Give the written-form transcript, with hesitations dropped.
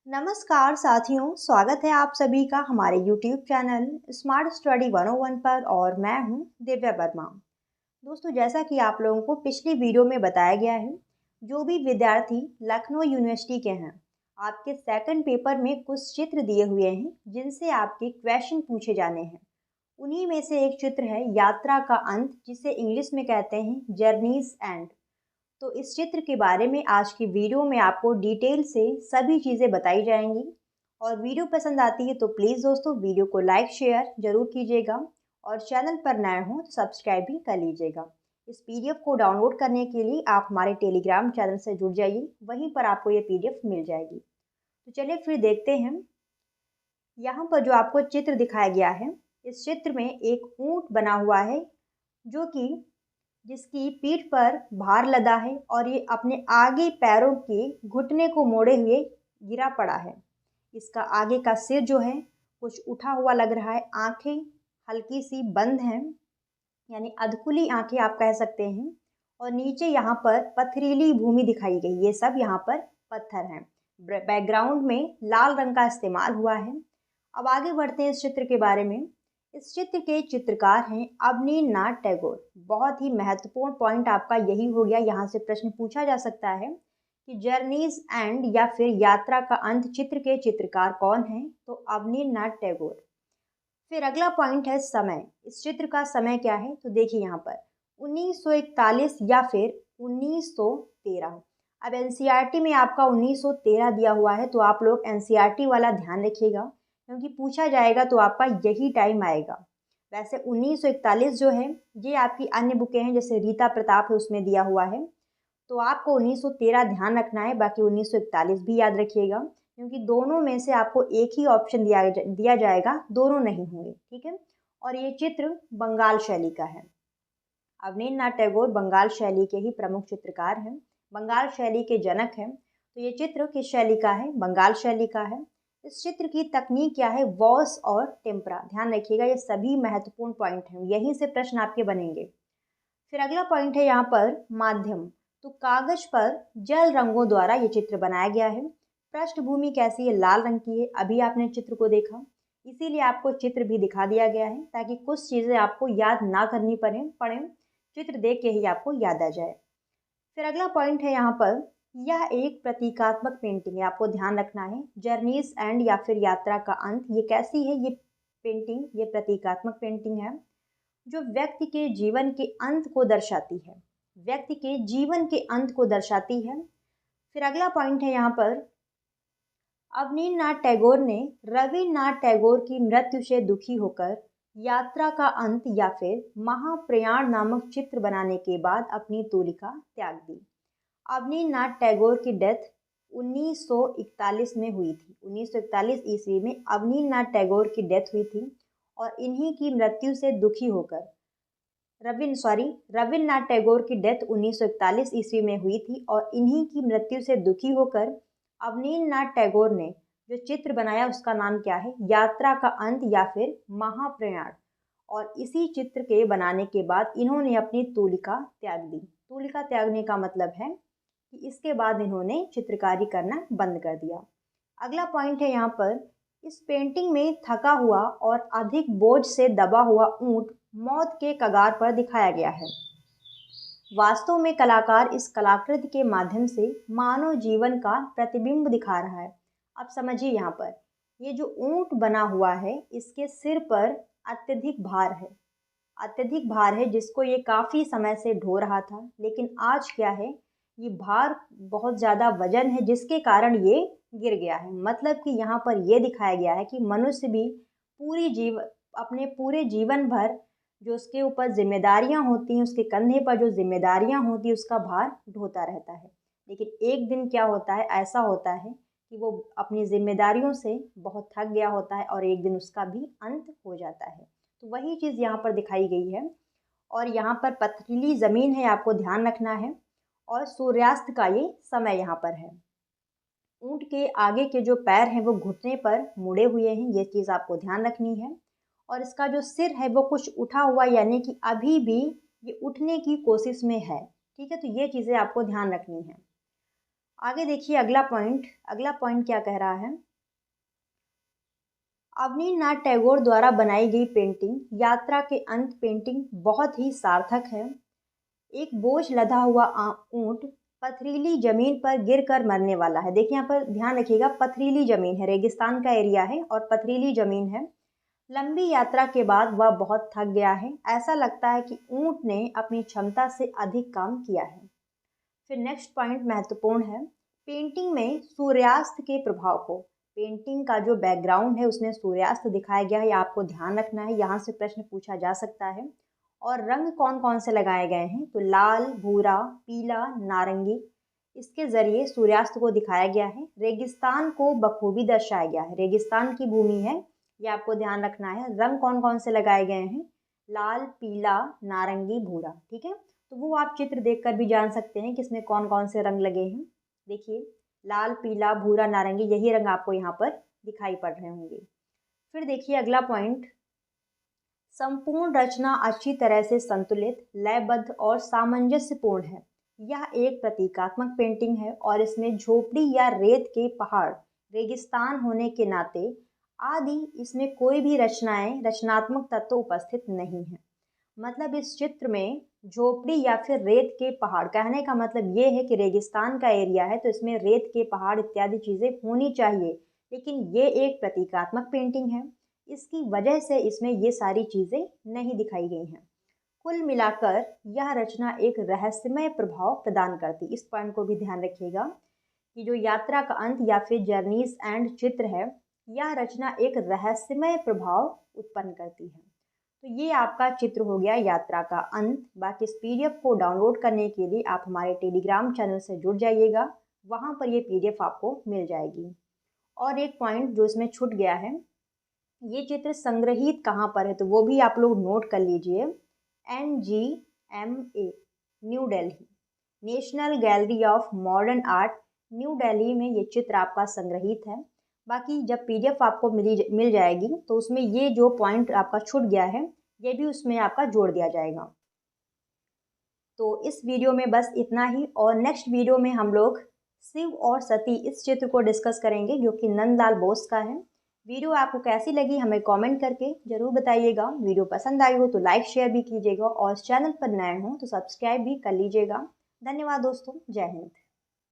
नमस्कार साथियों, स्वागत है आप सभी का हमारे YouTube चैनल स्मार्ट स्टडी 101 पर और मैं हूं दिव्या वर्मा। दोस्तों, जैसा कि आप लोगों को पिछली वीडियो में बताया गया है, जो भी विद्यार्थी लखनऊ यूनिवर्सिटी के हैं, आपके सेकंड पेपर में कुछ चित्र दिए हुए हैं जिनसे आपके क्वेश्चन पूछे जाने हैं। उन्हीं में से एक चित्र है यात्रा का अंत, जिसे इंग्लिश में कहते हैं जर्नीज एंड। तो इस चित्र के बारे में आज की वीडियो में आपको डिटेल से सभी चीज़ें बताई जाएंगी। और वीडियो पसंद आती है तो प्लीज़ दोस्तों वीडियो को लाइक शेयर ज़रूर कीजिएगा और चैनल पर नए हों तो सब्सक्राइब भी कर लीजिएगा। इस पीडीएफ को डाउनलोड करने के लिए आप हमारे टेलीग्राम चैनल से जुड़ जाइए, वहीं पर आपको ये पीडीएफ मिल जाएगी। तो चलिए फिर देखते हैं। यहाँ पर जो आपको चित्र दिखाया गया है, इस चित्र में एक ऊँट बना हुआ है जो कि जिसकी पीठ पर भार लदा है और ये अपने आगे पैरों के घुटने को मोड़े हुए गिरा पड़ा है। इसका आगे का सिर जो है कुछ उठा हुआ लग रहा है, आंखें हल्की सी बंद हैं, यानी अधखुली आंखें आप कह सकते हैं। और नीचे यहाँ पर पथरीली भूमि दिखाई गई, ये सब यहाँ पर पत्थर हैं। बैकग्राउंड में लाल रंग का इस्तेमाल हुआ है। अब आगे बढ़ते हैं इस चित्र के बारे में। इस चित्र के चित्रकार हैं अवनींद्रनाथ टैगोर। बहुत ही महत्वपूर्ण पॉइंट आपका यही हो गया, यहाँ से प्रश्न पूछा जा सकता है कि जर्नीज एंड या फिर यात्रा का अंत चित्र के चित्रकार कौन हैं, तो अवनींद्रनाथ टैगोर। फिर अगला पॉइंट है समय। इस चित्र का समय क्या है, तो देखिए यहाँ पर 1941 या फिर 1913। अब एनसीईआरटी में आपका 1913 दिया हुआ है, तो आप लोग एनसीईआरटी वाला ध्यान रखिएगा, क्योंकि पूछा जाएगा तो आपका यही टाइम आएगा। वैसे 1941 जो है ये आपकी अन्य बुकें हैं, जैसे रीता प्रताप है उसमें दिया हुआ है, तो आपको 1913 ध्यान रखना है, बाकी 1941 भी याद रखिएगा, क्योंकि दोनों में से आपको एक ही ऑप्शन दिया जाएगा, दोनों नहीं होंगे। ठीक है। और ये चित्र बंगाल शैली का है। अवनींद्रनाथ टैगोर बंगाल शैली के ही प्रमुख चित्रकार हैं, बंगाल शैली के जनक हैं। तो ये चित्र किस शैली का है, बंगाल शैली का है। इस चित्र की तकनीक क्या है, वॉश और टेम्परा। ध्यान रखिएगा, ये सभी महत्वपूर्ण पॉइंट हैं, यहीं से प्रश्न आपके बनेंगे। फिर अगला पॉइंट है यहाँ पर माध्यम। तो कागज पर जल रंगों द्वारा ये चित्र बनाया गया है। पृष्ठभूमि कैसी है, लाल रंग की है, अभी आपने चित्र को देखा, इसीलिए आपको चित्र भी दिखा दिया गया है, ताकि कुछ चीज़ें आपको याद ना करनी पड़े, चित्र देख के ही आपको याद आ जाए। फिर अगला पॉइंट है यहाँ पर, यह एक प्रतीकात्मक पेंटिंग है, आपको ध्यान रखना है। जर्नीज एंड या फिर यात्रा का अंत, ये कैसी है, ये पेंटिंग, ये प्रतीकात्मक पेंटिंग है जो व्यक्ति के जीवन के अंत को दर्शाती है, व्यक्ति के जीवन के अंत को दर्शाती है। फिर अगला पॉइंट है यहाँ पर, अवनींद्रनाथ टैगोर ने रविन्द्रनाथ टैगोर की मृत्यु से दुखी होकर यात्रा का अंत या फिर महाप्रयाण नामक चित्र बनाने के बाद अपनी तूलिका त्याग दी। अवनींद्रनाथ टैगोर की डेथ 1941 में हुई थी। 1941 ईस्वी में अवनींद्रनाथ टैगोर की डेथ हुई थी और इन्हीं की मृत्यु से दुखी होकर रविन्द्रनाथ टैगोर की डेथ 1941 ईस्वी में हुई थी और इन्हीं की मृत्यु से दुखी होकर अवनींद्रनाथ टैगोर ने जो चित्र बनाया उसका नाम क्या है, यात्रा का अंत या फिर महाप्रयाण। और इसी चित्र के बनाने के बाद इन्होंने अपनी तूलिका त्याग दी। तूलिका त्यागने का मतलब है कि इसके बाद इन्होंने चित्रकारी करना बंद कर दिया। अगला पॉइंट है यहाँ पर, इस पेंटिंग में थका हुआ और अधिक बोझ से दबा हुआ ऊंट मौत के कगार पर दिखाया गया है। वास्तव में कलाकार इस कलाकृति के माध्यम से मानव जीवन का प्रतिबिंब दिखा रहा है। अब समझिए यहाँ पर, ये जो ऊंट बना हुआ है इसके सिर पर अत्यधिक भार है, अत्यधिक भार है, जिसको ये काफ़ी समय से ढो रहा था। लेकिन आज क्या है, ये भार बहुत ज़्यादा वजन है, जिसके कारण ये गिर गया है। मतलब कि यहाँ पर ये दिखाया गया है कि मनुष्य भी अपने पूरे जीवन भर जो उसके ऊपर जिम्मेदारियाँ होती हैं, उसके कंधे पर जो जिम्मेदारियाँ होती हैं, उसका भार ढोता रहता है। लेकिन एक दिन क्या होता है, ऐसा होता है कि वो अपनी जिम्मेदारियों से बहुत थक गया होता है और एक दिन उसका भी अंत हो जाता है। तो वही चीज़ यहाँ पर दिखाई गई है। और यहाँ पर पथरीली ज़मीन है, आपको ध्यान रखना है, और सूर्यास्त का ये समय यहाँ पर है। ऊँट के आगे के जो पैर हैं वो घुटने पर मुड़े हुए हैं, ये चीज़ आपको ध्यान रखनी है। और इसका जो सिर है वो कुछ उठा हुआ, यानी कि अभी भी ये उठने की कोशिश में है। ठीक है, तो ये चीज़ें आपको ध्यान रखनी है। आगे देखिए अगला पॉइंट क्या कह रहा है। अवनींद्रनाथ टैगोर द्वारा बनाई गई पेंटिंग यात्रा के अंत पेंटिंग बहुत ही सार्थक है। एक बोझ लदा हुआ ऊंट पथरीली जमीन पर गिरकर मरने वाला है। देखिए यहाँ पर ध्यान रखिएगा, पथरीली जमीन है, रेगिस्तान का एरिया है और पथरीली जमीन है। लंबी यात्रा के बाद वह बहुत थक गया है। ऐसा लगता है कि ऊंट ने अपनी क्षमता से अधिक काम किया है। फिर नेक्स्ट पॉइंट महत्वपूर्ण है। पेंटिंग में सूर्यास्त के प्रभाव को, पेंटिंग का जो बैकग्राउंड है उसमें सूर्यास्त दिखाया गया है, ये आपको ध्यान रखना है, यहाँ से प्रश्न पूछा जा सकता है। और रंग कौन कौन से लगाए गए हैं, तो लाल, भूरा, पीला, नारंगी, इसके जरिए सूर्यास्त को दिखाया गया है। रेगिस्तान को बखूबी दर्शाया गया है, रेगिस्तान की भूमि है, ये आपको ध्यान रखना है। रंग कौन कौन से लगाए गए हैं, लाल, पीला, नारंगी, भूरा, ठीक है। तो वो आप चित्र देखकर भी जान सकते हैं कि इसमें कौन कौन से रंग लगे हैं। देखिए लाल, पीला, भूरा, नारंगी, यही रंग आपको यहाँ पर दिखाई पड़ रहे होंगे। फिर देखिए अगला पॉइंट, संपूर्ण रचना अच्छी तरह से संतुलित, लयबद्ध और सामंजस्यपूर्ण है। यह एक प्रतीकात्मक पेंटिंग है और इसमें झोपड़ी या रेत के पहाड़, रेगिस्तान होने के नाते आदि इसमें कोई भी रचनात्मक तत्व उपस्थित नहीं है। मतलब इस चित्र में झोपड़ी या फिर रेत के पहाड़, कहने का मतलब ये है कि रेगिस्तान का एरिया है तो इसमें रेत के पहाड़ इत्यादि चीज़ें होनी चाहिए, लेकिन ये एक प्रतीकात्मक पेंटिंग है, इसकी वजह से इसमें ये सारी चीज़ें नहीं दिखाई गई हैं। कुल मिलाकर यह रचना एक रहस्यमय प्रभाव प्रदान करती। इस पॉइंट को भी ध्यान रखिएगा कि जो यात्रा का अंत या फिर जर्नीज एंड चित्र है, यह रचना एक रहस्यमय प्रभाव उत्पन्न करती है। तो ये आपका चित्र हो गया यात्रा का अंत। बाकी इस पीडीएफ को डाउनलोड करने के लिए आप हमारे टेलीग्राम चैनल से जुड़ जाइएगा, वहाँ पर ये पीडीएफ आपको मिल जाएगी। और एक पॉइंट जो इसमें छूट गया है, ये चित्र संग्रहित कहाँ पर है, तो वो भी आप लोग नोट कर लीजिए। NGMA new Delhi, national gallery of modern art, new Delhi में ये चित्र आपका संग्रहित है। बाकी जब पीडीएफ आपको मिल जाएगी तो उसमें ये जो पॉइंट आपका छूट गया है ये भी उसमें आपका जोड़ दिया जाएगा। तो इस वीडियो में बस इतना ही, और नेक्स्ट वीडियो में हम लोग शिव और सती इस चित्र को डिस्कस करेंगे जो कि नंदलाल बोस का है। वीडियो आपको कैसी लगी हमें कमेंट करके ज़रूर बताइएगा। वीडियो पसंद आई हो तो लाइक शेयर भी कीजिएगा और चैनल पर नए हो तो सब्सक्राइब भी कर लीजिएगा। धन्यवाद दोस्तों, जय हिंद।